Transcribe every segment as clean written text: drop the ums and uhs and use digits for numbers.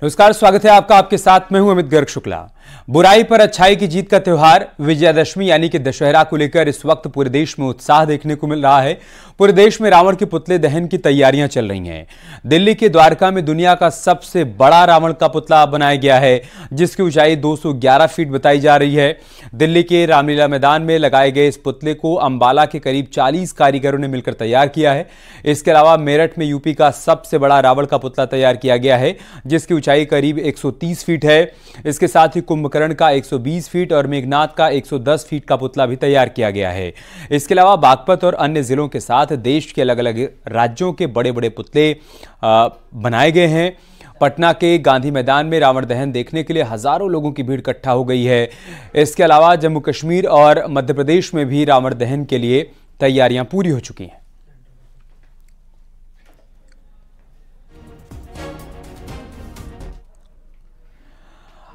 नमस्कार, स्वागत है आपका। आपके साथ मैं हूं अमित गर्ग शुक्ला। बुराई पर अच्छाई की जीत का त्योहार विजयादशमी यानी कि दशहरा को लेकर इस वक्त पूरे देश में उत्साह देखने को मिल रहा है। पूरे देश में रावण के पुतले दहन की तैयारियां चल रही हैं। दिल्ली के द्वारका में दुनिया का सबसे बड़ा रावण का पुतला बनाया गया है, जिसकी ऊंचाई 211 फीट बताई जा रही है। दिल्ली के रामलीला मैदान में लगाए गए इस पुतले को अंबाला के करीब 40 कारीगरों ने मिलकर तैयार किया है। इसके अलावा मेरठ में यूपी का सबसे बड़ा रावण का पुतला तैयार किया गया है, जिसकी ऊंचाई करीब 130 फीट है। इसके साथ ही कुंभकर्ण का 120 फीट और मेघनाथ का 110 फीट का पुतला भी तैयार किया गया है। इसके अलावा बागपत और अन्य जिलों के साथ देश के अलग अलग राज्यों के बड़े बड़े पुतले बनाए गए हैं। पटना के गांधी मैदान में रावण दहन देखने के लिए हजारों लोगों की भीड़ इकट्ठा हो गई है। इसके अलावा जम्मू कश्मीर और मध्य प्रदेश में भी रावण दहन के लिए तैयारियां पूरी हो चुकी हैं।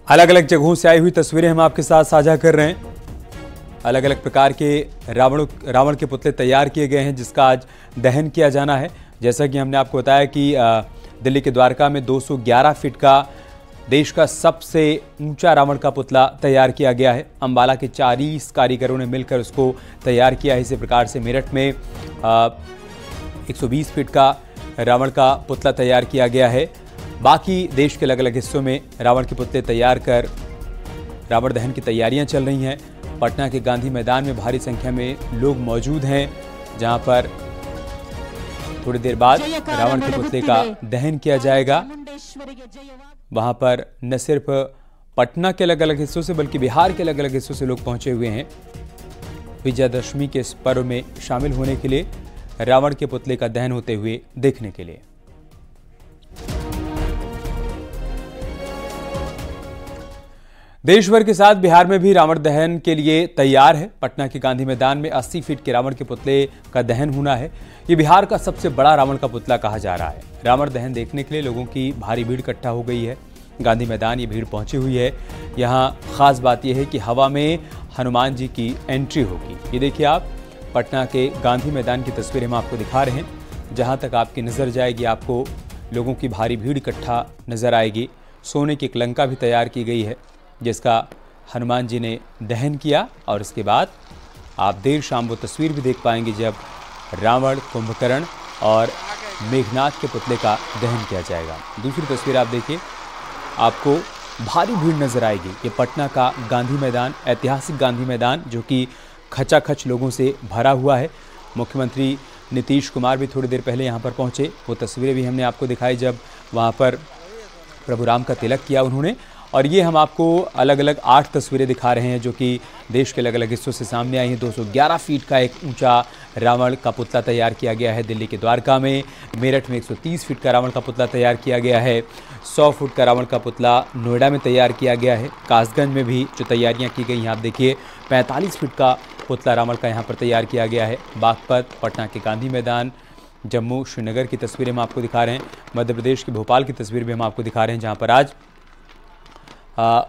अलग अलग जगहों से आई हुई तस्वीरें हम आपके साथ साझा कर रहे हैं। अलग अलग प्रकार के रावण के पुतले तैयार किए गए हैं, जिसका आज दहन किया जाना है। जैसा कि हमने आपको बताया कि दिल्ली के द्वारका में 211 फीट का देश का सबसे ऊंचा रावण का पुतला तैयार किया गया है। अंबाला के 40 कारीगरों ने मिलकर उसको तैयार किया है। इसी प्रकार से मेरठ में 120 फीट का रावण का पुतला तैयार किया गया है। बाकी देश के अलग अलग हिस्सों में रावण के पुतले तैयार कर रावण दहन की तैयारियां चल रही हैं। पटना के गांधी मैदान में भारी संख्या में लोग मौजूद हैं, जहां पर थोड़ी देर बाद रावण के पुतले का दहन किया जाएगा। वहां पर न सिर्फ पटना के अलग अलग हिस्सों से बल्कि बिहार के अलग अलग हिस्सों से लोग पहुंचे हुए हैं विजयादशमी के इस पर्व में शामिल होने के लिए, रावण के पुतले का दहन होते हुए देखने के लिए। देश भर के साथ बिहार में भी रावण दहन के लिए तैयार है। पटना के गांधी मैदान में 80 फीट के रावण के पुतले का दहन होना है। ये बिहार का सबसे बड़ा रावण का पुतला कहा जा रहा है। रावण दहन देखने के लिए लोगों की भारी भीड़ इकट्ठा हो गई है। गांधी मैदान ये भीड़ पहुंची हुई है। यहाँ खास बात यह है कि हवा में हनुमान जी की एंट्री होगी। ये देखिए आप, पटना के गांधी मैदान की तस्वीरें हम आपको दिखा रहे हैं। जहाँ तक आपकी नज़र जाएगी आपको लोगों की भारी भीड़ इकट्ठा नजर आएगी। सोने की एक लंका भी तैयार की गई है, जिसका हनुमान जी ने दहन किया। और इसके बाद आप देर शाम वो तस्वीर भी देख पाएंगे जब रावण, कुंभकर्ण और मेघनाथ के पुतले का दहन किया जाएगा। दूसरी तस्वीर आप देखिए, आपको भारी भीड़ नजर आएगी। ये पटना का गांधी मैदान, ऐतिहासिक गांधी मैदान, जो कि खचाखच लोगों से भरा हुआ है। मुख्यमंत्री नीतीश कुमार भी थोड़ी देर पहले यहाँ पर पहुँचे। वो तस्वीरें भी हमने आपको दिखाई जब वहाँ पर प्रभु राम का तिलक किया उन्होंने। और ये हम आपको अलग अलग 8 तस्वीरें दिखा रहे हैं, जो कि देश के अलग अलग हिस्सों से सामने आई हैं। 211 फीट का एक ऊंचा रावण का पुतला तैयार किया गया है दिल्ली के द्वारका में। मेरठ में 130 फीट का रावण का पुतला तैयार किया गया है। 100 फुट का रावण का पुतला नोएडा में तैयार किया गया है। कासगंज में भी जो तैयारियाँ की गई हैं, आप देखिए 45 फीट का पुतला रावण का यहाँ पर तैयार किया गया है। बागपत, पटना के गांधी मैदान, जम्मू, श्रीनगर की तस्वीरें हम आपको दिखा रहे हैं। मध्य प्रदेश के भोपाल की तस्वीर भी हम आपको दिखा रहे हैं, जहाँ पर आज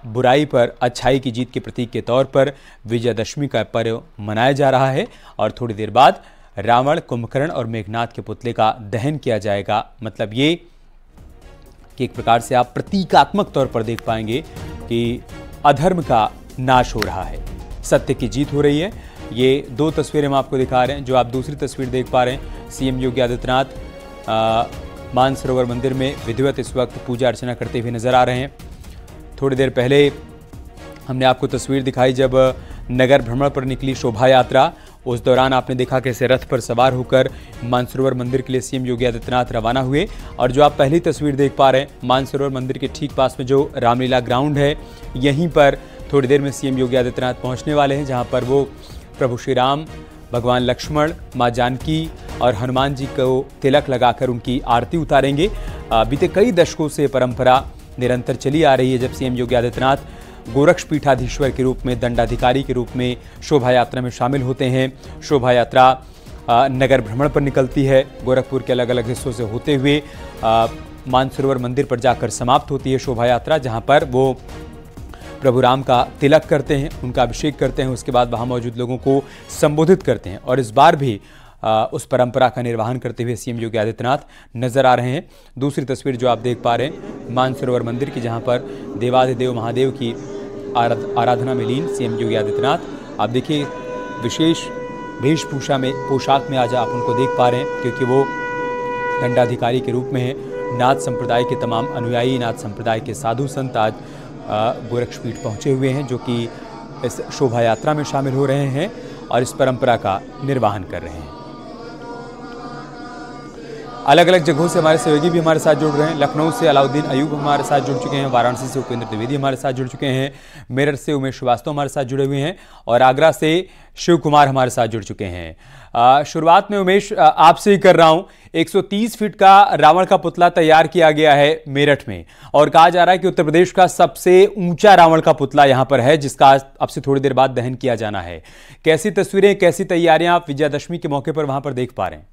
बुराई पर अच्छाई की जीत के प्रतीक के तौर पर विजयादशमी का पर्व मनाया जा रहा है। और थोड़ी देर बाद रावण, कुंभकर्ण और मेघनाथ के पुतले का दहन किया जाएगा। मतलब ये कि एक प्रकार से आप प्रतीकात्मक तौर पर देख पाएंगे कि अधर्म का नाश हो रहा है, सत्य की जीत हो रही है। ये 2 तस्वीरें हम आपको दिखा रहे हैं। जो आप दूसरी तस्वीर देख पा रहे हैं, सीएम योगी आदित्यनाथ मानसरोवर मंदिर में विधिवत इस वक्त पूजा अर्चना करते हुए नजर आ रहे हैं। थोड़ी देर पहले हमने आपको तस्वीर दिखाई जब नगर भ्रमण पर निकली शोभा यात्रा। उस दौरान आपने देखा कैसे रथ पर सवार होकर मानसरोवर मंदिर के लिए सीएम योगी आदित्यनाथ रवाना हुए। और जो आप पहली तस्वीर देख पा रहे हैं, मानसरोवर मंदिर के ठीक पास में जो रामलीला ग्राउंड है, यहीं पर थोड़ी देर में सीएम योगी आदित्यनाथ पहुंचने वाले हैं, जहां पर वो प्रभु श्री राम, भगवान लक्ष्मण, माँ जानकी और हनुमान जी को तिलक लगाकर उनकी आरती उतारेंगे। बीते कई दशकों से परंपरा निरंतर चली आ रही है, जब सीएम योगी आदित्यनाथ गोरक्ष पीठाधीश्वर के रूप में, दंडाधिकारी के रूप में शोभा यात्रा में शामिल होते हैं। शोभा यात्रा नगर भ्रमण पर निकलती है, गोरखपुर के अलग अलग हिस्सों से होते हुए मानसरोवर मंदिर पर जाकर समाप्त होती है शोभा यात्रा, जहां पर वो प्रभु राम का तिलक करते हैं, उनका अभिषेक करते हैं। उसके बाद वहां मौजूद लोगों को संबोधित करते हैं। और इस बार भी उस परंपरा का निर्वहन करते हुए सीएम योगी आदित्यनाथ नजर आ रहे हैं। दूसरी तस्वीर जो आप देख पा रहे हैं मानसरोवर मंदिर की, जहां पर देवाधिदेव महादेव की आराधना में लीन सीएम योगी आदित्यनाथ। आप देखिए विशेष वेशभूषा में, पोशाक में आज आप उनको देख पा रहे हैं, क्योंकि वो दंडाधिकारी के रूप में है। नाथ संप्रदाय के तमाम अनुयायी, नाथ संप्रदाय के साधु संत आज गोरक्षपीठ पहुंचे हुए हैं, जो कि इस शोभा यात्रा में शामिल हो रहे हैं और इस परंपरा का निर्वहन कर रहे हैं। अलग अलग जगहों से हमारे सहयोगी भी हमारे साथ जुड़ रहे हैं। लखनऊ से अलाउद्दीन अयूब हमारे साथ जुड़ चुके हैं, वाराणसी से उपेंद्र द्विवेदी हमारे साथ जुड़ चुके हैं, मेरठ से उमेश श्रीवास्तव हमारे साथ जुड़े हुए हैं और आगरा से शिव कुमार हमारे साथ जुड़ चुके हैं। शुरुआत में उमेश आपसे ही कर रहा हूं। 130 फीट का रावण का पुतला तैयार किया गया है मेरठ में और कहा जा रहा है कि उत्तर प्रदेश का सबसे ऊंचा रावण का पुतला यहां पर है, जिसका अब से थोड़ी देर बाद दहन किया जाना है। कैसी तस्वीरें, कैसी तैयारियां आप विजयादशमी के मौके पर वहां पर देख पा रहे हैं?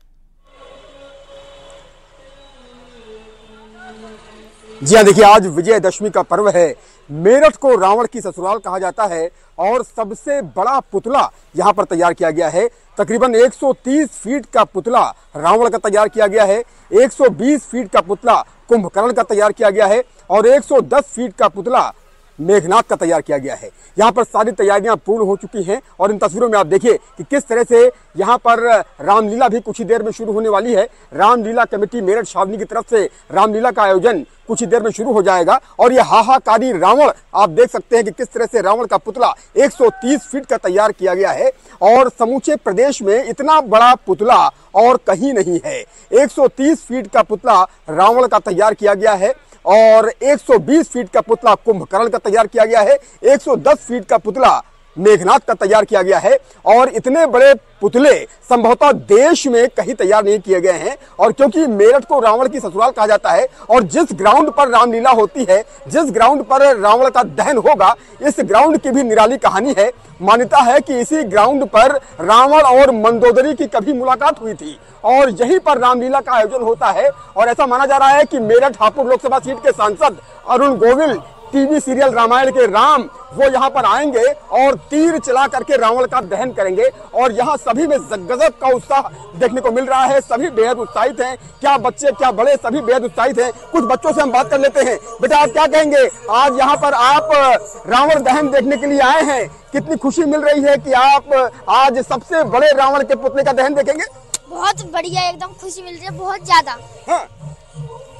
जी हाँ, देखिए आज विजयदशमी का पर्व है। मेरठ को रावण की ससुराल कहा जाता है और सबसे बड़ा पुतला यहाँ पर तैयार किया गया है। तकरीबन 130 फीट का पुतला रावण का तैयार किया गया है, 120 फीट का पुतला कुंभकर्ण का तैयार किया गया है और 110 फीट का पुतला मेघनाथ का तैयार किया गया है। यहाँ पर सारी तैयारियां पूर्ण हो चुकी हैं और इन तस्वीरों में आप देखिए कि किस तरह से यहाँ पर रामलीला भी कुछ ही देर में शुरू होने वाली है। रामलीला कमेटी मेरठ छावनी की तरफ से रामलीला का आयोजन कुछ ही देर में शुरू हो जाएगा और यह हाहाकारी रावण आप देख सकते हैं कि किस तरह से रावण का पुतला 130 फीट का तैयार किया गया है और समूचे प्रदेश में इतना बड़ा पुतला और कहीं नहीं है। 130 फीट का पुतला रावण का तैयार किया गया है और 120 फीट का पुतला कुंभकर्ण का तैयार किया गया है, 110 फीट का पुतला मेघनाथ का तैयार किया गया है और इतने बड़े पुतले संभवतः देश में कहीं तैयार नहीं किए गए हैं। और क्योंकि मेरठ को रावण की ससुराल कहा जाता है और जिस ग्राउंड पर रामलीला होती है, जिस ग्राउंड पर रावण का दहन होगा, इस ग्राउंड की भी निराली कहानी है। मान्यता है कि इसी ग्राउंड पर रावण और मंदोदरी की कभी मुलाकात हुई थी और यहीं पर रामलीला का आयोजन होता है। और ऐसा माना जा रहा है कि मेरठ हापुड़ लोकसभा सीट के सांसद अरुण गोविल टीवी सीरियल रामायण के राम वो यहाँ पर आएंगे और तीर चला करके रावण का दहन करेंगे और यहाँ सभी में गजब का उत्साह देखने को मिल रहा है। सभी बेहद उत्साहित हैं, क्या बच्चे क्या बड़े, सभी बेहद उत्साहित हैं। कुछ बच्चों से हम बात कर लेते हैं। बेटा आप क्या कहेंगे, आज यहाँ पर आप रावण दहन देखने के लिए आए हैं, कितनी खुशी मिल रही है कि आप आज सबसे बड़े रावण के पुतले का दहन देखेंगे? बहुत बढ़िया, एकदम खुशी मिल रही है, बहुत ज्यादा। हाँ।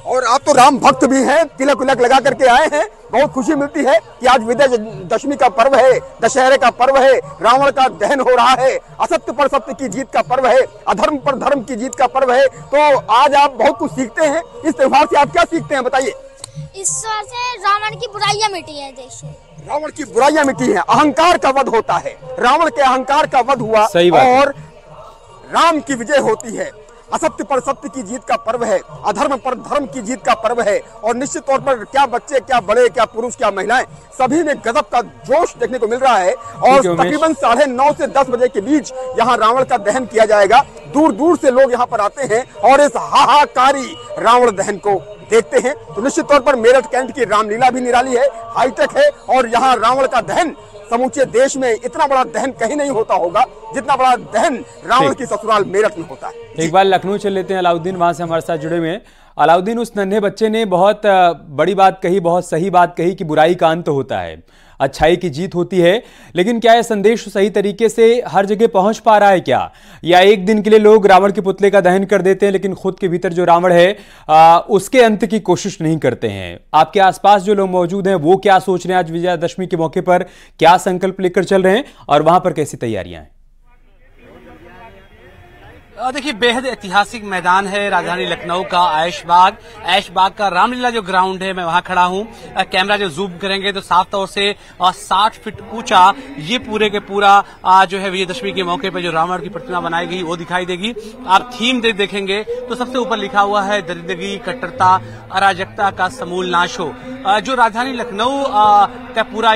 और आप तो राम भक्त भी हैं, तिलक उलक लगा करके आए हैं, बहुत खुशी मिलती है कि आज विजयदशमी का पर्व है, दशहरे का पर्व है, रावण का दहन हो रहा है, असत्य पर सत्य की जीत का पर्व है, अधर्म पर धर्म की जीत का पर्व है। तो आज आप बहुत कुछ सीखते हैं, इस त्योहार से आप क्या सीखते हैं बताइए? इस वजह से रावण की बुराइयां मिटी है देश से। रावण की बुराइयां मिटी है, अहंकार का वध होता है, रावण के अहंकार का वध हुआ और राम की विजय होती है। असत्य पर सत्य की जीत का पर्व है, अधर्म पर धर्म की जीत का पर्व है और निश्चित तौर पर क्या बच्चे क्या बड़े क्या पुरुष क्या महिलाएं सभी में गजब का जोश देखने को मिल रहा है। और तकरीबन 9:30 से 10 बजे के बीच यहाँ रावण का दहन किया जाएगा। दूर दूर से लोग यहाँ पर आते हैं और इस हाहाकारी रावण दहन को देखते हैं। तो निश्चित तौर पर मेरठ कैंट की रामलीला भी निराली है, हाईटेक है और यहाँ रावण का दहन समूचे देश में इतना बड़ा दहन कहीं नहीं होता होगा जितना बड़ा दहन रावण की ससुराल मेरठ में होता है। एक बार लखनऊ चल लेते हैं, अलाउद्दीन वहां से हमारे साथ जुड़े हुए हैं। अलाउद्दीन, उस नन्हे बच्चे ने बहुत बड़ी बात कही, बहुत सही बात कही कि बुराई का अंत होता है, अच्छाई की जीत होती है। लेकिन क्या यह संदेश सही तरीके से हर जगह पहुंच पा रहा है क्या, या एक दिन के लिए लोग रावण के पुतले का दहन कर देते हैं लेकिन खुद के भीतर जो रावण है उसके अंत की कोशिश नहीं करते हैं? आपके आसपास जो लोग मौजूद हैं वो क्या सोच रहे हैं आज विजयादशमी के मौके पर, क्या संकल्प लेकर चल रहे हैं और वहां पर कैसी तैयारियां हैं? देखिए, बेहद ऐतिहासिक मैदान है राजधानी लखनऊ का ऐशबाग का रामलीला जो ग्राउंड है, मैं वहां खड़ा हूं। कैमरा जो जूम करेंगे तो साफ तौर से 60 फीट ऊंचा ये पूरे के पूरा जो है विजयदशमी के मौके पर जो रावण की प्रतिमा बनाई गई वो दिखाई देगी। आप थीम देखेंगे तो सबसे ऊपर लिखा हुआ है दरिंदगी, कट्टरता, अराजकता का समूल नाश हो। जो राजधानी लखनऊ का पूरा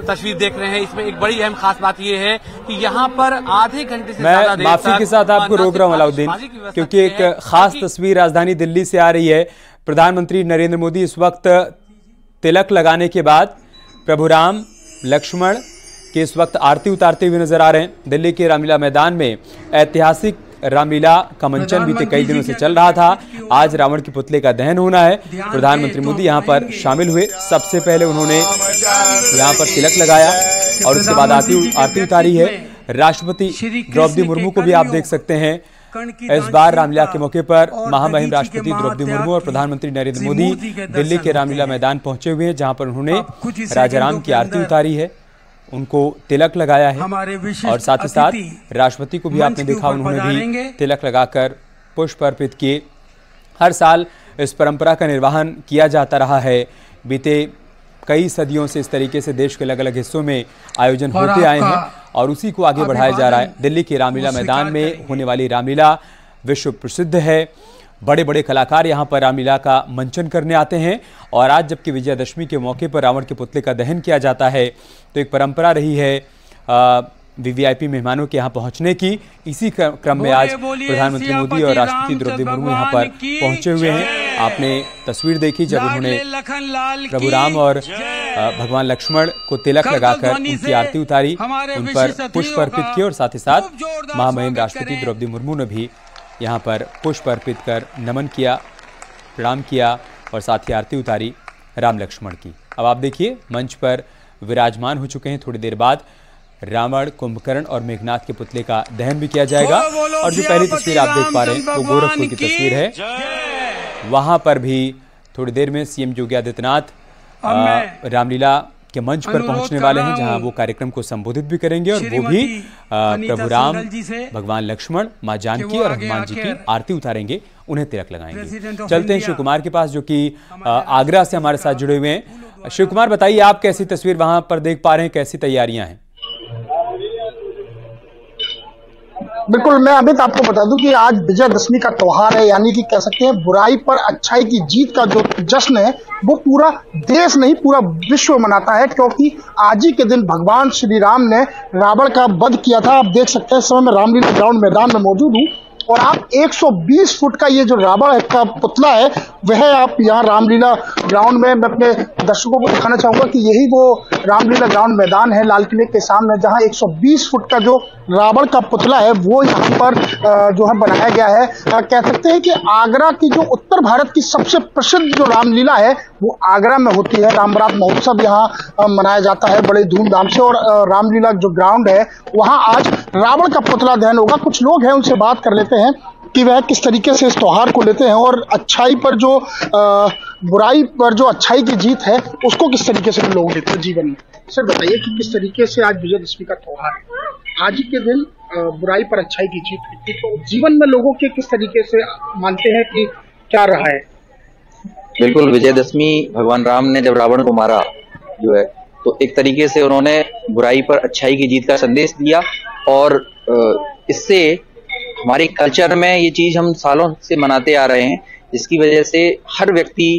तस्वीर देख रहे हैं, इसमें एक बड़ी अहम खास बात यह है कि यहाँ पर आधे घंटे से ज्यादा देर माफी के साथ आपको रोक रहा हूं अलाउद्दीन, क्योंकि एक खास तस्वीर राजधानी दिल्ली से आ रही है। प्रधानमंत्री नरेंद्र मोदी इस वक्त तिलक लगाने के बाद प्रभु राम लक्ष्मण के इस वक्त आरती उतारते हुए नजर आ रहे हैं। दिल्ली के रामलीला मैदान में ऐतिहासिक रामलीला का मंचन बीते कई दिनों से चल रहा था। आज रावण के पुतले का दहन होना है। प्रधानमंत्री मोदी यहां पर शामिल हुए। सबसे पहले उन्होंने यहां पर तिलक लगाया और उसके बाद आरती उतारी है। राष्ट्रपति द्रौपदी मुर्मू को भी आप देख सकते हैं। इस बार रामलीला के मौके पर महामहिम राष्ट्रपति द्रौपदी मुर्मू और प्रधानमंत्री नरेंद्र मोदी दिल्ली के रामलीला मैदान पहुंचे हुए हैं, जहां पर उन्होंने राजा राम की आरती उतारी है, उनको तिलक लगाया है और साथ ही साथ राष्ट्रपति को भी आपने देखा, उन्होंने भी तिलक लगाकर पुष्प अर्पित किए। हर साल इस परंपरा का निर्वहन किया जाता रहा है। बीते कई सदियों से इस तरीके से देश के अलग अलग हिस्सों में आयोजन होते आए हैं और उसी को आगे बढ़ाया जा रहा है। दिल्ली के रामलीला मैदान में होने वाली रामलीला विश्व प्रसिद्ध है। बड़े बड़े कलाकार यहाँ पर रामलीला का मंचन करने आते हैं और आज जबकि विजयदशमी के मौके पर रावण के पुतले का दहन किया जाता है, तो एक परंपरा रही है वीवीआईपी मेहमानों के यहाँ पहुँचने की। इसी क्रम में आज प्रधानमंत्री मोदी और राष्ट्रपति द्रौपदी मुर्मू यहाँ पर पहुंचे हुए हैं। आपने तस्वीर देखी जब उन्होंने प्रभु राम और भगवान लक्ष्मण को तिलक लगाकर उनकी आरती उतारी, उन पर पुष्प अर्पित किए और साथ ही साथ महामहिम राष्ट्रपति द्रौपदी मुर्मू ने भी यहाँ पर पुष्प अर्पित कर नमन किया, प्रणाम किया और साथ ही आरती उतारी राम लक्ष्मण की। अब आप देखिए मंच पर विराजमान हो चुके हैं। थोड़ी देर बाद रावण, कुंभकर्ण और मेघनाथ के पुतले का दहन भी किया जाएगा और जो पहली तस्वीर आप देख पा रहे हैं वो गोरखपुर की तस्वीर है। वहां पर भी थोड़ी देर में सीएम योगी आदित्यनाथ रामलीला के मंच पर पहुंचने वाले हैं, जहां वो कार्यक्रम को संबोधित भी करेंगे और वो भी प्रभु राम, भगवान लक्ष्मण, मां जानकी और हनुमान जी की आरती उतारेंगे, उन्हें तिलक लगाएंगे। चलते हैं शिव कुमार के पास, जो कि आगरा से हमारे साथ जुड़े हुए हैं। शिव कुमार, बताइए आप कैसी तस्वीर वहां पर देख पा रहे हैं, कैसी तैयारियां हैं? बिल्कुल, मैं अमित आपको बता दूं कि आज विजयदशमी का त्योहार है, यानी कि कह सकते हैं बुराई पर अच्छाई की जीत का जो जश्न है वो पूरा देश नहीं पूरा विश्व मनाता है, क्योंकि आज ही के दिन भगवान श्री राम ने रावण का वध किया था। आप देख सकते हैं इस समय मैं रामलीला ग्राउंड मैदान में मौजूद हूँ और आप 120 फुट का ये जो रावण का पुतला है वह आप यहाँ रामलीला ग्राउंड में, मैं अपने दर्शकों को दिखाना चाहूंगा कि यही वो रामलीला ग्राउंड मैदान है लाल किले के सामने, जहाँ 120 फुट का जो रावण का पुतला है वो यहाँ पर जो है बनाया गया है। कह सकते हैं कि आगरा की जो उत्तर भारत की सबसे प्रसिद्ध जो रामलीला है वो आगरा में होती है। रामरात महोत्सव यहाँ मनाया जाता है बड़े धूमधाम से और रामलीला जो ग्राउंड है वहाँ आज रावण का पुतला दहन होगा। कुछ लोग हैं, उनसे बात कर लेते हैं कि वह किस तरीके से इस त्योहार को लेते हैं और अच्छाई पर जो बुराई पर जो अच्छाई की जीत है उसको किस तरीके से लोग लेते हैं जीवन में। सर बताइए कि किस तरीके से आज विजयदशमी का त्योहार है, आज ही के दिन बुराई पर अच्छाई की जीत हुई, तो जीवन में लोगों के किस तरीके से मानते हैं कि क्या रहा है? बिल्कुल, विजयदशमी भगवान राम ने जब रावण को मारा जो है, तो एक तरीके से उन्होंने बुराई पर अच्छाई की जीत का संदेश दिया और इससे हमारे कल्चर में ये चीज हम सालों से मनाते आ रहे हैं, जिसकी वजह से हर व्यक्ति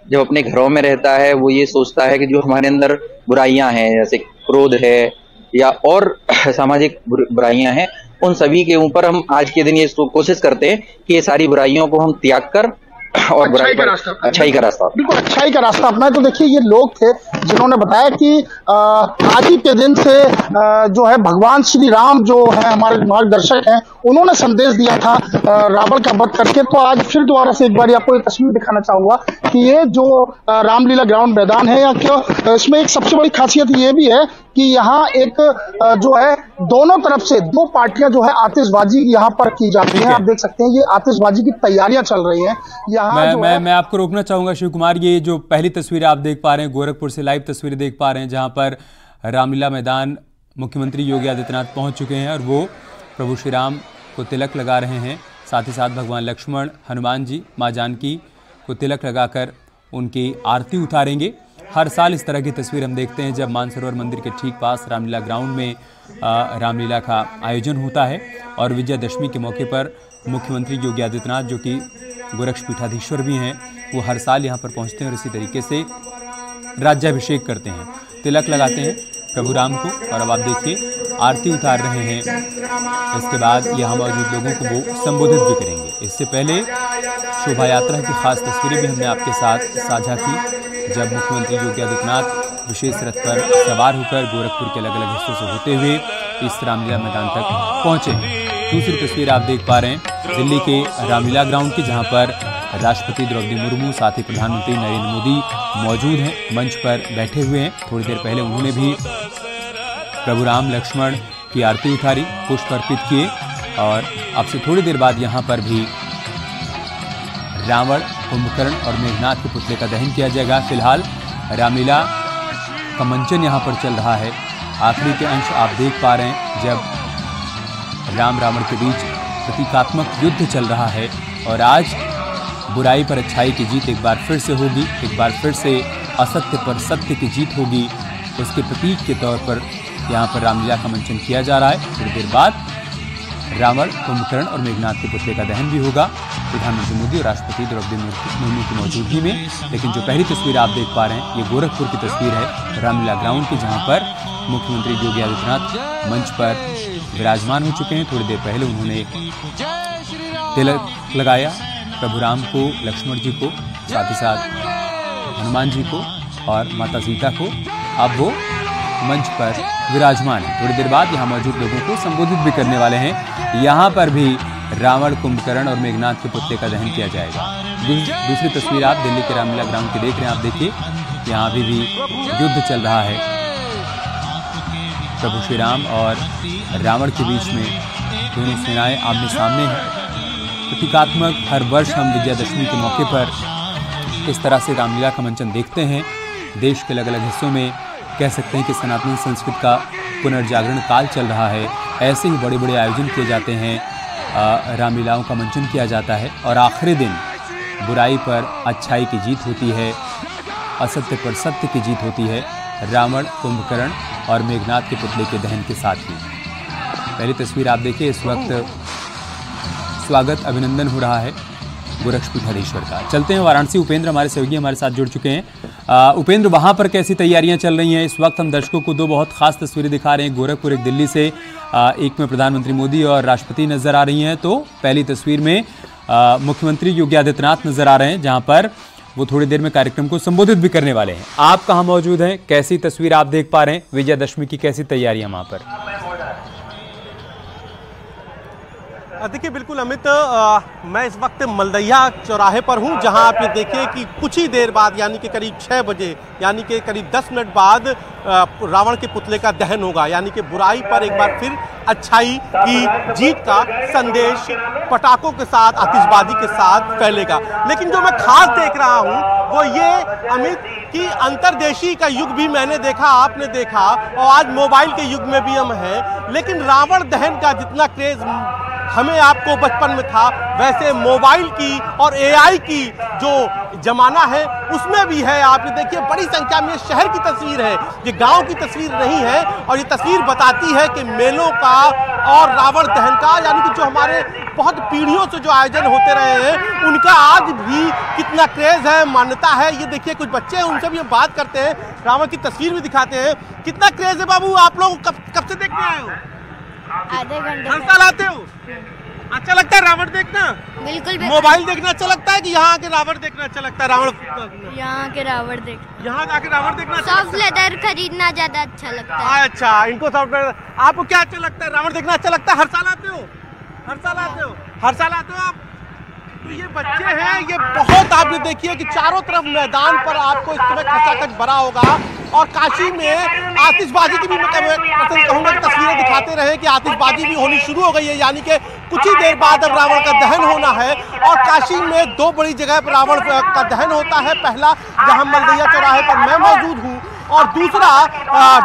जब अपने घरों में रहता है वो ये सोचता है कि जो हमारे अंदर बुराइयां हैं, जैसे क्रोध है या और सामाजिक बुराइयां हैं, उन सभी के ऊपर हम आज के दिन ये कोशिश करते हैं कि ये सारी बुराइयों को हम त्याग कर और अच्छाई का रास्ता बिल्कुल अच्छाई का रास्ता अपना। तो देखिए ये लोग थे जिन्होंने बताया कि आज ही के दिन से जो है भगवान श्री राम जो है हमारे मार्गदर्शक हैं, उन्होंने संदेश दिया था रावण का वध करके। तो आज फिर दोबारा से एक बार आपको ये तस्वीर दिखाना चाहूंगा कि ये जो रामलीला ग्राउंड मैदान है, या क्यों इसमें एक सबसे बड़ी खासियत ये भी है कि यहाँ एक जो है दोनों तरफ से दो पार्टियां जो है आतिशबाजी यहाँ पर की जाती है। आप देख सकते हैं ये आतिशबाजी की तैयारियां चल रही हैं यहाँ। मैं आपको रोकना चाहूंगा शिव कुमार, ये जो पहली तस्वीर आप देख पा रहे हैं, गोरखपुर से लाइव तस्वीरें देख पा रहे हैं, जहां पर रामलीला मैदान मुख्यमंत्री योगी आदित्यनाथ पहुंच चुके हैं और वो प्रभु श्री राम को तिलक लगा रहे हैं। साथ ही साथ भगवान लक्ष्मण, हनुमान जी, माँ जानकी को तिलक लगाकर उनकी आरती उतारेंगे। हर साल इस तरह की तस्वीर हम देखते हैं जब मानसरोवर मंदिर के ठीक पास रामलीला ग्राउंड में रामलीला का आयोजन होता है और विजयदशमी के मौके पर मुख्यमंत्री योगी आदित्यनाथ, जो कि गोरक्षपीठाधीश्वर भी हैं, वो हर साल यहाँ पर पहुँचते हैं और इसी तरीके से राज्याभिषेक करते हैं, तिलक लगाते हैं प्रभु राम को। और अब आप देखिए आरती उतार रहे हैं। इसके बाद यहाँ मौजूद लोगों को वो संबोधित भी करेंगे। इससे पहले शोभा यात्रा की खास तस्वीरें भी हमने आपके साथ साझा की, जब मुख्यमंत्री योगी आदित्यनाथ विशेष रथ पर सवार होकर गोरखपुर के अलग अलग हिस्सों से होते हुए इस रामलीला मैदान तक पहुंचे। दूसरी तस्वीर आप देख पा रहे हैं दिल्ली के रामलीला ग्राउंड की, जहां पर राष्ट्रपति द्रौपदी मुर्मू साथ ही प्रधानमंत्री नरेंद्र मोदी मौजूद हैं, मंच पर बैठे हुए हैं। थोड़ी देर पहले उन्होंने भी प्रभु राम लक्ष्मण की आरती उतारी, पुष्प अर्पित किए और अब से थोड़ी देर बाद यहां पर भी रावण, कुंभकर्ण और मेघनाथ के पुतले का दहन किया जाएगा। फिलहाल रामलीला का मंचन यहां पर चल रहा है। आखिरी के अंश आप देख पा रहे हैं जब राम रावण के बीच प्रतीकात्मक युद्ध चल रहा है और आज बुराई पर अच्छाई की जीत एक बार फिर से होगी, एक बार फिर से असत्य पर सत्य की जीत होगी। उसके प्रतीक के तौर पर यहाँ पर रामलीला का मंचन किया जा रहा है। थोड़ी देर बाद रावण, कुंभकर्ण और मेघनाथ के पुतले का दहन भी होगा प्रधानमंत्री मोदी और राष्ट्रपति द्रौपदी मुर्मू की मौजूदगी में। लेकिन जो पहली तस्वीर आप देख पा रहे हैं ये गोरखपुर की तस्वीर है रामलीला ग्राउंड की, जहाँ पर मुख्यमंत्री योगी आदित्यनाथ मंच पर विराजमान हो चुके हैं। थोड़ी देर पहले उन्होंने तिलक लगाया प्रभु राम को, लक्ष्मण जी को, साथ ही साथ हनुमान जी को और माता सीता को। अब वो मंच पर विराजमान है। थोड़ी देर बाद यहाँ मौजूद लोगों को संबोधित भी करने वाले हैं। यहाँ पर भी रावण, कुंभकर्ण और मेघनाथ के पुतले का दहन किया जाएगा। दूसरी तस्वीर आप दिल्ली के रामलीला ग्राउंड की देख रहे हैं। आप देखिए यहाँ अभी भी युद्ध चल रहा है। प्रभु श्री राम और रावण के बीच में दोनों सेनाएं आमने सामने हैं। प्रतीकात्मक हर वर्ष हम विजयादशमी के मौके पर इस तरह से रामलीला का मंचन देखते हैं। देश के अलग अलग हिस्सों में कह सकते हैं कि सनातन संस्कृति का पुनर्जागरण काल चल रहा है। ऐसे ही बड़े बड़े आयोजन किए जाते हैं, रामलीलाओं का मंचन किया जाता है और आखिरी दिन बुराई पर अच्छाई की जीत होती है, असत्य पर सत्य की जीत होती है, रावण, कुंभकर्ण और मेघनाथ के पुतले के दहन के साथ ही। पहली तस्वीर आप देखिए, इस वक्त स्वागत अभिनंदन हो रहा है गोरक्षपीठाधीश्वर का। चलते हैं वाराणसी। उपेंद्र हमारे सहयोगी हमारे साथ जुड़ चुके हैं। उपेंद्र, वहां पर कैसी तैयारियां चल रही हैं? इस वक्त हम दर्शकों को दो बहुत खास तस्वीरें दिखा रहे हैं, गोरखपुर एक दिल्ली से, एक में प्रधानमंत्री मोदी और राष्ट्रपति नजर आ रही हैं। तो पहली तस्वीर में मुख्यमंत्री योगी आदित्यनाथ नजर आ रहे हैं, जहां पर वो थोड़ी देर में कार्यक्रम को संबोधित भी करने वाले हैं। आप कहाँ मौजूद हैं? कैसी तस्वीर आप देख पा रहे हैं? विजयादशमी की कैसी तैयारियां वहां पर? देखिए बिल्कुल अमित, मैं इस वक्त मलदैया चौराहे पर हूं, जहां आप ये देखिए कि कुछ ही देर बाद यानी कि करीब 6 बजे यानी कि करीब 10 मिनट बाद रावण के पुतले का दहन होगा। यानी कि बुराई पर एक बार फिर अच्छाई की जीत का संदेश पटाखों के साथ, आतिशबाजी के साथ फैलेगा। लेकिन जो मैं खास देख रहा हूं वो ये अमित कि अंतर्देशीय का युग भी मैंने देखा, आपने देखा, और आज मोबाइल के युग में भी हम हैं। लेकिन रावण दहन का जितना क्रेज हमें आपको बचपन में था, वैसे मोबाइल की और एआई की जो जमाना है उसमें भी है। आप ये देखिए बड़ी संख्या में, शहर की तस्वीर है, ये गांव की तस्वीर नहीं है, और ये तस्वीर बताती है कि मेलों का और रावण दहन का, यानी कि जो हमारे बहुत पीढ़ियों से जो आयोजन होते रहे हैं उनका आज भी कितना क्रेज है, मान्यता है। ये देखिए कुछ बच्चे हैं, उनसे भी हम बात करते हैं, रावण की तस्वीर भी दिखाते हैं। कितना क्रेज है बाबू? आप लोग कब से देखने आए हो? आधे घंटे। हर साल आते हो? अच्छा लगता है रावण देखना? बिल्कुल। मोबाइल देखना अच्छा लगता है कि यहाँ आके रावण देखना अच्छा लगता है? रावण यहाँ आके रावण देख, यहाँ आके रावण देखना अच्छा सॉफ्ट लेदर खरीदना ज्यादा अच्छा लगता है। अच्छा, इनको सॉफ्ट लेदर। आपको क्या अच्छा लगता है? रावण देखना अच्छा लगता है? हर साल आते हो? हर साल आते हो? हर साल आते हो आप? तो ये बच्चे हैं, ये बहुत, आप ये देखिए कि चारों तरफ मैदान पर आपको इस समय खचाखच भरा होगा। और काशी में आतिशबाजी की भी मैं पसंद कहूँगा कि तस्वीरें दिखाते रहे कि आतिशबाजी भी होनी शुरू हो गई है। यानी कि कुछ ही देर बाद अब रावण का दहन होना है। और काशी में 2 बड़ी जगह पर रावण का दहन होता है। पहला जहाँ मलदैया चौराहे पर मैं मौजूद हूँ, और दूसरा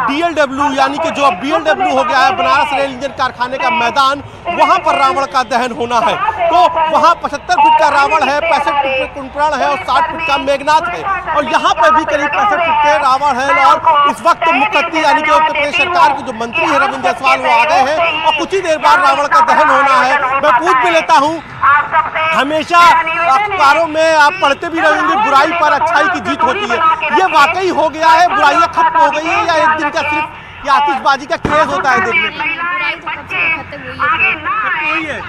DLW यानी कि जो BLW हो गया है, बनारस रेल इंजन कारखाने का मैदान, वहां पर रावण का दहन होना है। तो वहां 75 फीट का रावण है, 65 फीट का कुंभकर्ण है और 60 फीट का मेघनाथ है। और यहाँ पर भी करीब 65 फीट के रावण है। और इस वक्त मुख्यमंत्री यानी कि उत्तर प्रदेश सरकार के जो मंत्री है रविंद्र जायसवाल, वो आ गए हैं और कुछ ही देर बाद रावण का दहन होना है। मैं पूछ भी लेता हूँ, हमेशा अखबारों में आप पढ़ते भी रहेंगे बुराई पर अच्छाई की जीत होती है, ये वाकई हो गया है? बुराइयां खत्म हो गई है या एक दिन का सिर्फ ये आतिशबाजी का क्रेज होता है देखने का? वही है।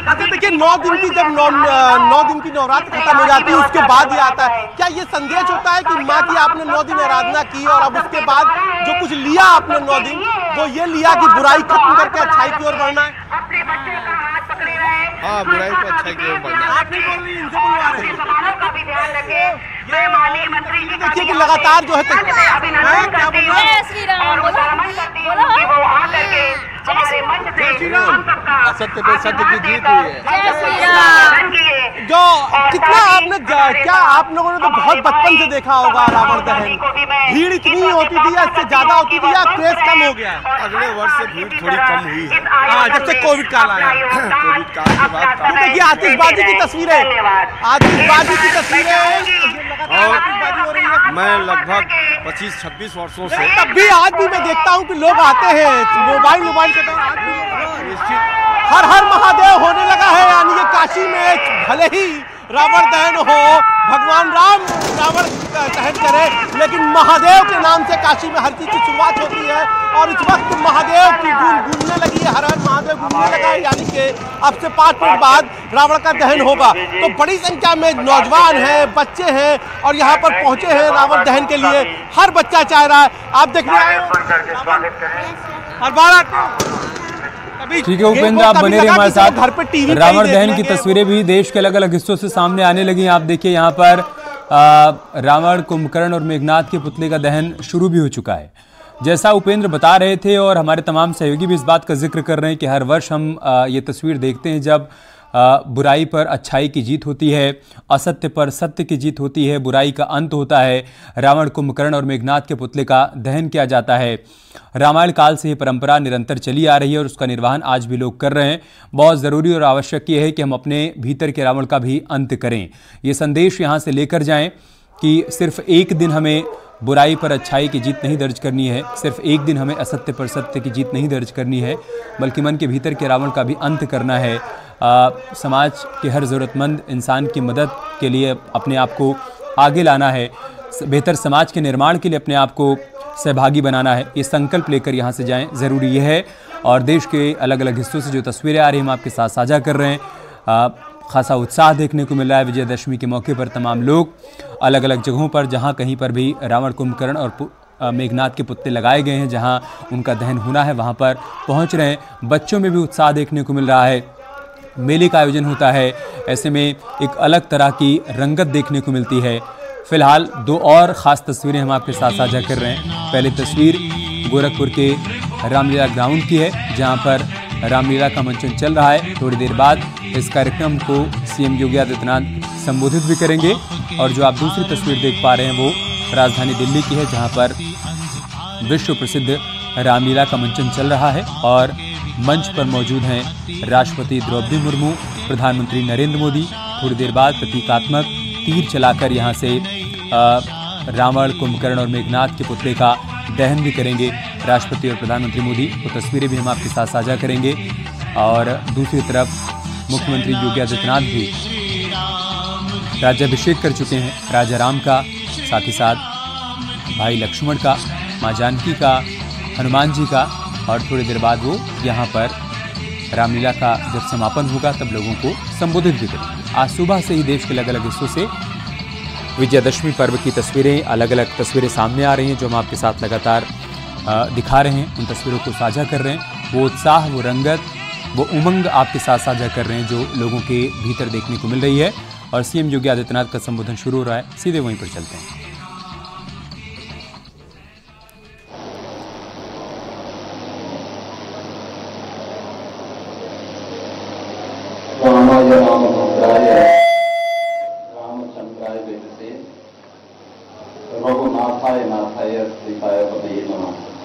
अच्छा देखिए, 9 दिन की जब 9 दिन की नवरात्र खत्म हो जाती है उसके बाद ये आता है, क्या ये संदेश होता है कि माँ की आपने 9 दिन आराधना की और अब उसके बाद जो कुछ लिया आपने 9 दिन, वो ये लिया कि बुराई खत्म करके अच्छाई की ओर बढ़ना है? हाँ, बुराई को अच्छाई की ओर बढ़ना। आप नहीं बोल रही, इनसे बुलवा रहे हैं। देखिए कि लगातार जो है जय श्री राम असत्य पे सत्य की जीत हुई है। जय श्री राम। जो कितना आपने क्या आप लोगों ने तो बहुत बचपन से देखा होगा रावण दहन, भीड़ इतनी होती थी या इससे ज्यादा होती थी या क्रेज कम हो गया है? अगले वर्ष से भीड़ थोड़ी कम हुई है। हाँ, जब से कोविड काल आया। कोविड काल के बाद तो देखिए आतिशबाजी की तस्वीरें, आतिशबाजी की तस्वीरें आतिशबाजी हो रही है। मैं लगभग 25-26 वर्षों से तब भी आज भी मैं देखता हूँ कि लोग आते हैं मोबाइल के दौरान आज भी निश्चित हर हर महादेव होने लगा है। यानी ये काशी में भले ही रावण दहन हो, भगवान राम रावण दहन करे, लेकिन महादेव के नाम से काशी में हर चीज की शुरुआत होती है। और इस वक्त महादेव की गूंजने लगी है, हर हर महादेव गूंजने लगा है। यानी कि अब से 5 मिनट बाद रावण का दहन होगा। तो बड़ी संख्या में नौजवान हैं, बच्चे हैं और यहाँ पर पहुंचे हैं रावण दहन के लिए। हर बच्चा चाह रहा है। आप देखने आए हो, हर बार आते हो। ठीक है उपेंद्र, आप बने रहे हमारे साथ। रावण दहन की तस्वीरें भी देश के अलग अलग हिस्सों से सामने आने लगी। आप देखिए यहाँ पर रावण, कुंभकर्ण और मेघनाथ के पुतले का दहन शुरू भी हो चुका है। जैसा उपेंद्र बता रहे थे और हमारे तमाम सहयोगी भी इस बात का जिक्र कर रहे हैं कि हर वर्ष हम ये तस्वीर देखते हैं जब बुराई पर अच्छाई की जीत होती है, असत्य पर सत्य की जीत होती है, बुराई का अंत होता है। रावण, कुंभकर्ण और मेघनाथ के पुतले का दहन किया जाता है। रामायण काल से ये परंपरा निरंतर चली आ रही है और उसका निर्वहन आज भी लोग कर रहे हैं। बहुत ज़रूरी और आवश्यक ये है कि हम अपने भीतर के रावण का भी अंत करें। ये संदेश यहाँ से लेकर जाएं कि सिर्फ एक दिन हमें बुराई पर अच्छाई की जीत नहीं दर्ज करनी है, सिर्फ एक दिन हमें असत्य पर सत्य की जीत नहीं दर्ज करनी है, बल्कि मन के भीतर के रावण का भी अंत करना है। समाज के हर ज़रूरतमंद इंसान की मदद के लिए अपने आप को आगे लाना है, बेहतर समाज के निर्माण के लिए अपने आप को सहभागी बनाना है। ये संकल्प लेकर यहाँ से जाएं, ज़रूरी ये है। और देश के अलग अलग हिस्सों से जो तस्वीरें आ रही हैं हम आपके साथ साझा कर रहे हैं। खासा उत्साह देखने को मिल रहा है विजयदशमी के मौके पर। तमाम लोग अलग अलग जगहों पर जहाँ कहीं पर भी रावण, कुंभकर्ण और मेघनाथ के पुतले लगाए गए हैं, जहाँ उनका दहन होना है वहाँ पर पहुँच रहे हैं। बच्चों में भी उत्साह देखने को मिल रहा है। मेले का आयोजन होता है, ऐसे में एक अलग तरह की रंगत देखने को मिलती है। फिलहाल 2 और ख़ास तस्वीरें हम आपके साथ साझा कर रहे हैं। पहली तस्वीर गोरखपुर के रामलीला ग्राउंड की है, जहां पर रामलीला का मंचन चल रहा है। थोड़ी देर बाद इस कार्यक्रम को सीएम योगी आदित्यनाथ संबोधित भी करेंगे। और जो आप दूसरी तस्वीर देख पा रहे हैं वो राजधानी दिल्ली की है, जहां पर विश्व प्रसिद्ध रामलीला का मंचन चल रहा है और मंच पर मौजूद हैं राष्ट्रपति द्रौपदी मुर्मू, प्रधानमंत्री नरेंद्र मोदी। थोड़ी देर बाद प्रतीकात्मक तीर चलाकर यहाँ से रावण, कुंभकर्ण और मेघनाथ के पुतले का दहन भी करेंगे राष्ट्रपति और प्रधानमंत्री मोदी। तो तस्वीरें भी हम आपके साथ साझा करेंगे। और दूसरी तरफ मुख्यमंत्री योगी आदित्यनाथ भी राज्याभिषेक कर चुके हैं राजा राम का, साथ ही साथ भाई लक्ष्मण का, माँ जानकी का, हनुमान जी का। और थोड़ी देर बाद वो यहाँ पर रामलीला का जब समापन होगा तब लोगों को संबोधित भी करेंगे। आज सुबह से ही देश के अलग अलग हिस्सों से विजयदशमी पर्व की तस्वीरें, अलग अलग तस्वीरें सामने आ रही हैं, जो हम आपके साथ लगातार दिखा रहे हैं। उन तस्वीरों को साझा कर रहे हैं। वो उत्साह, वो रंगत, वो उमंग आपके साथ साझा कर रहे हैं जो लोगों के भीतर देखने को मिल रही है। और सीएम योगी आदित्यनाथ का संबोधन शुरू हो रहा है, सीधे वहीं पर चलते हैं। रामचंद्राय वेदसे रघुनाथाय नाथाय सीताय पतये नमः।